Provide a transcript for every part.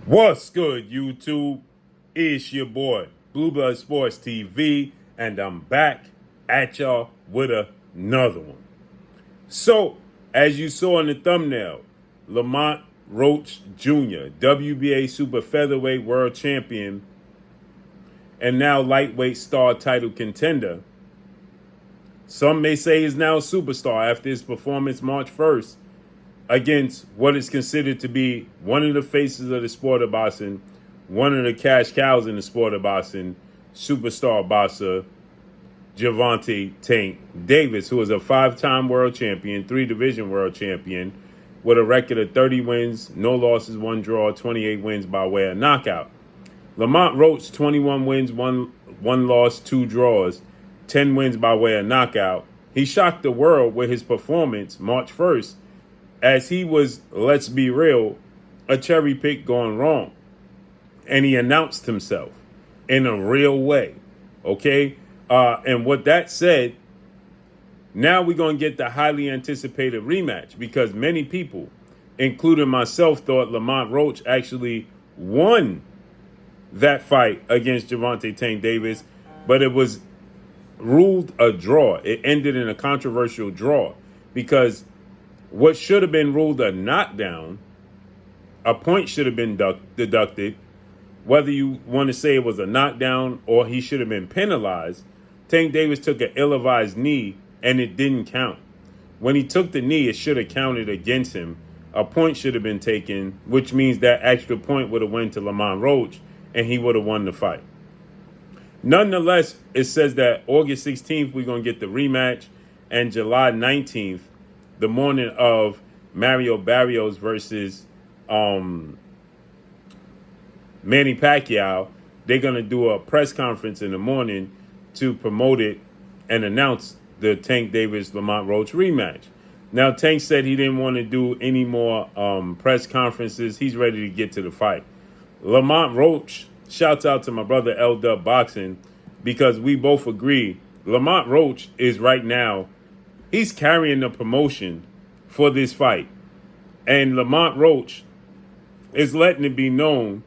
What's good, YouTube? It's your boy, Blue Blood Sports TV, and I'm back at y'all with another one. So, as you saw in the thumbnail, Lamont Roach Jr., WBA Super Featherweight World Champion, and now lightweight star title contender. Some may say he's now a superstar after his performance March 1st against what is considered to be one of the faces of the sport of boxing, one of the cash cows in the sport of boxing, superstar boxer Gervonta Tank Davis, who is a 5-time world champion, 3-division world champion, with a record of 30 wins, no losses, 1 draw, 28 wins by way of knockout. Lamont Roach, 21 wins, 1 loss, 2 draws, 10 wins by way of knockout. He shocked the world with his performance March 1st, as he was, let's be real, a cherry pick gone wrong. And he announced himself in a real way, okay? And with that said, now we're going to get the highly anticipated rematch, because many people, including myself, thought Lamont Roach actually won that fight against Gervonta Tank Davis, but it was ruled a draw. It ended in a controversial draw, because what should have been ruled a knockdown, a point should have been deducted. Whether you want to say it was a knockdown or he should have been penalized, Tank Davis took an ill-advised knee and it didn't count. When he took the knee, it should have counted against him. A point should have been taken, which means that extra point would have went to Lamont Roach and he would have won the fight. Nonetheless, it says that August 16th, we're going to get the rematch, and July 19th, the morning of Mario Barrios versus Manny Pacquiao, they're going to do a press conference in the morning to promote it and announce the Tank Davis-Lamont Roach rematch. Now, Tank said he didn't want to do any more press conferences. He's ready to get to the fight. Lamont Roach, shouts out to my brother L-Dub Boxing, because we both agree Lamont Roach is right now, he's carrying the promotion for this fight. And Lamont Roach is letting it be known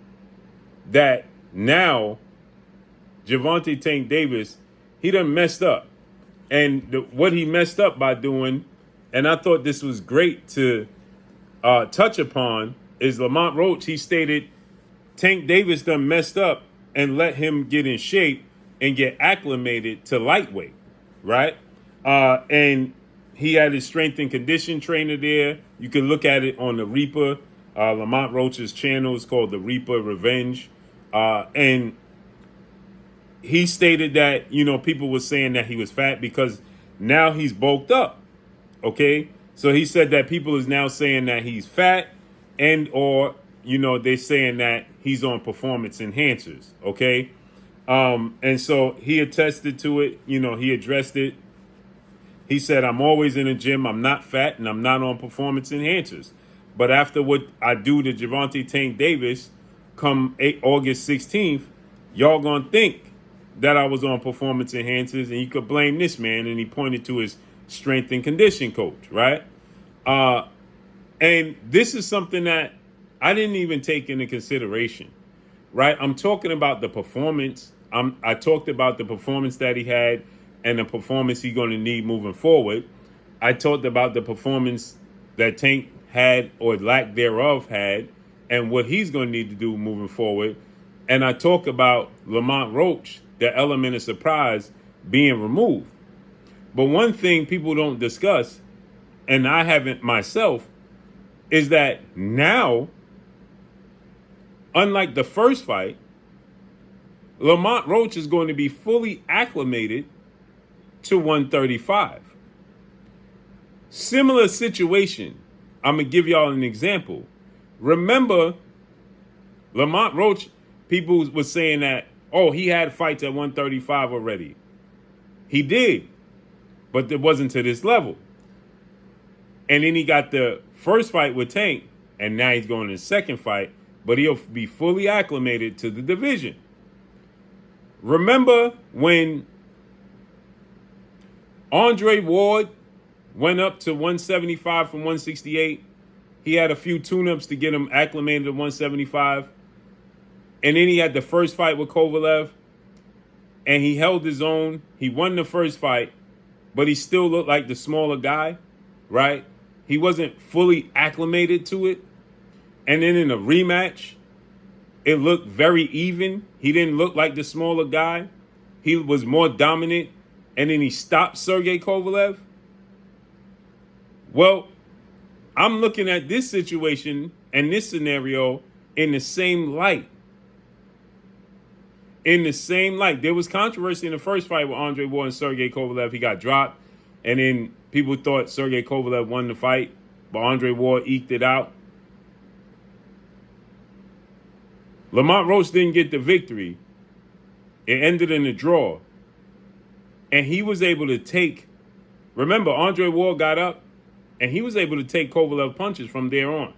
that now Gervonta Tank Davis, he done messed up. And what he messed up by doing, and I thought this was great to touch upon, is Lamont Roach, he stated Tank Davis done messed up and let him get in shape and get acclimated to lightweight, right? And he had his strength and condition trainer there. You can look at it on the Reaper. Lamont Roach's channel is called the Reaper Revenge. And he stated that, people were saying that he was fat because now he's bulked up, okay? So he said that people is now saying that he's fat and or, they're saying that he's on performance enhancers, okay? And so he attested to it. He addressed it. He said, I'm always in the gym. I'm not fat and I'm not on performance enhancers. But after what I do to Gervonta Tank Davis come August 16th, y'all gonna think that I was on performance enhancers and you could blame this man. And he pointed to his strength and condition coach, right? And this is something that I didn't even take into consideration, right? I'm talking about the performance. I talked about the performance that he had and the performance he's going to need moving forward. I talked about the performance that Tank had or lack thereof had and what he's going to need to do moving forward. And I talk about Lamont Roach, the element of surprise being removed. But one thing people don't discuss, and I haven't myself, is that now, unlike the first fight, Lamont Roach is going to be fully acclimated to 135. Similar situation. I'm going to give y'all an example. Remember, Lamont Roach, people were saying that, he had fights at 135 already. He did, but it wasn't to this level. And then he got the first fight with Tank, and now he's going to the second fight, but he'll be fully acclimated to the division. Remember when Andre Ward went up to 175 from 168? He had a few tune-ups to get him acclimated to 175. And then he had the first fight with Kovalev, and he held his own. He won the first fight, but he still looked like the smaller guy, right? He wasn't fully acclimated to it. And then in a rematch, it looked very even. He didn't look like the smaller guy. He was more dominant. And then he stopped Sergey Kovalev. Well, I'm looking at this situation and this scenario in the same light. In the same light. There was controversy in the first fight with Andre Ward and Sergey Kovalev. He got dropped. And then people thought Sergey Kovalev won the fight, but Andre Ward eked it out. Lamont Roach didn't get the victory. It ended in a draw. And he was able to take, remember, Andre Ward got up, and he was able to take Kovalev punches from there on.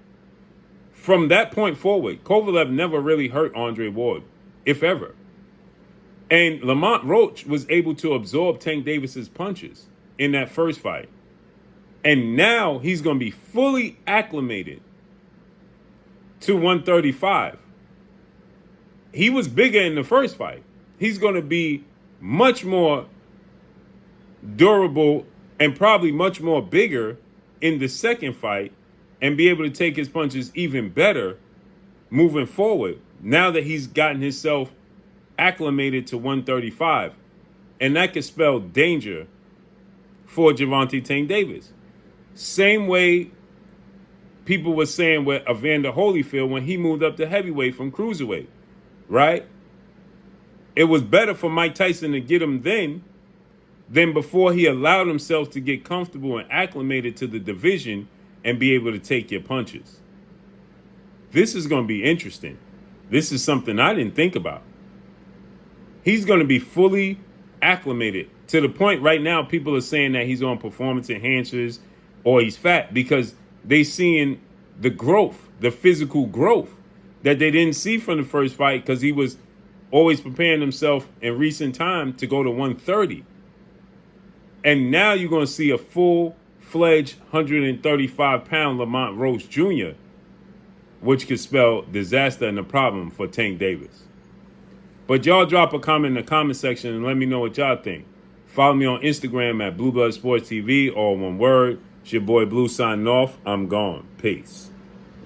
From that point forward, Kovalev never really hurt Andre Ward, if ever. And Lamont Roach was able to absorb Tank Davis's punches in that first fight. And now he's going to be fully acclimated to 135. He was bigger in the first fight. He's going to be much more durable and probably much more bigger in the second fight and be able to take his punches even better moving forward now that he's gotten himself acclimated to 135. And that could spell danger for Gervonta Tank Davis. Same way people were saying with Evander Holyfield when he moved up to heavyweight from cruiserweight, right? It was better for Mike Tyson to get him then than before he allowed himself to get comfortable and acclimated to the division and be able to take your punches. This is going to be interesting. This is something I didn't think about. He's going to be fully acclimated to the point right now people are saying that he's on performance enhancers or he's fat because they seeing the growth, the physical growth that they didn't see from the first fight because he was always preparing himself in recent time to go to 130. And now you're going to see a full-fledged 135-pound Lamont Roach Jr., which could spell disaster and a problem for Tank Davis. But y'all drop a comment in the comment section and let me know what y'all think. Follow me on Instagram at Blue Blood Sports TV, all one word. It's your boy Blue signing off. I'm gone. Peace.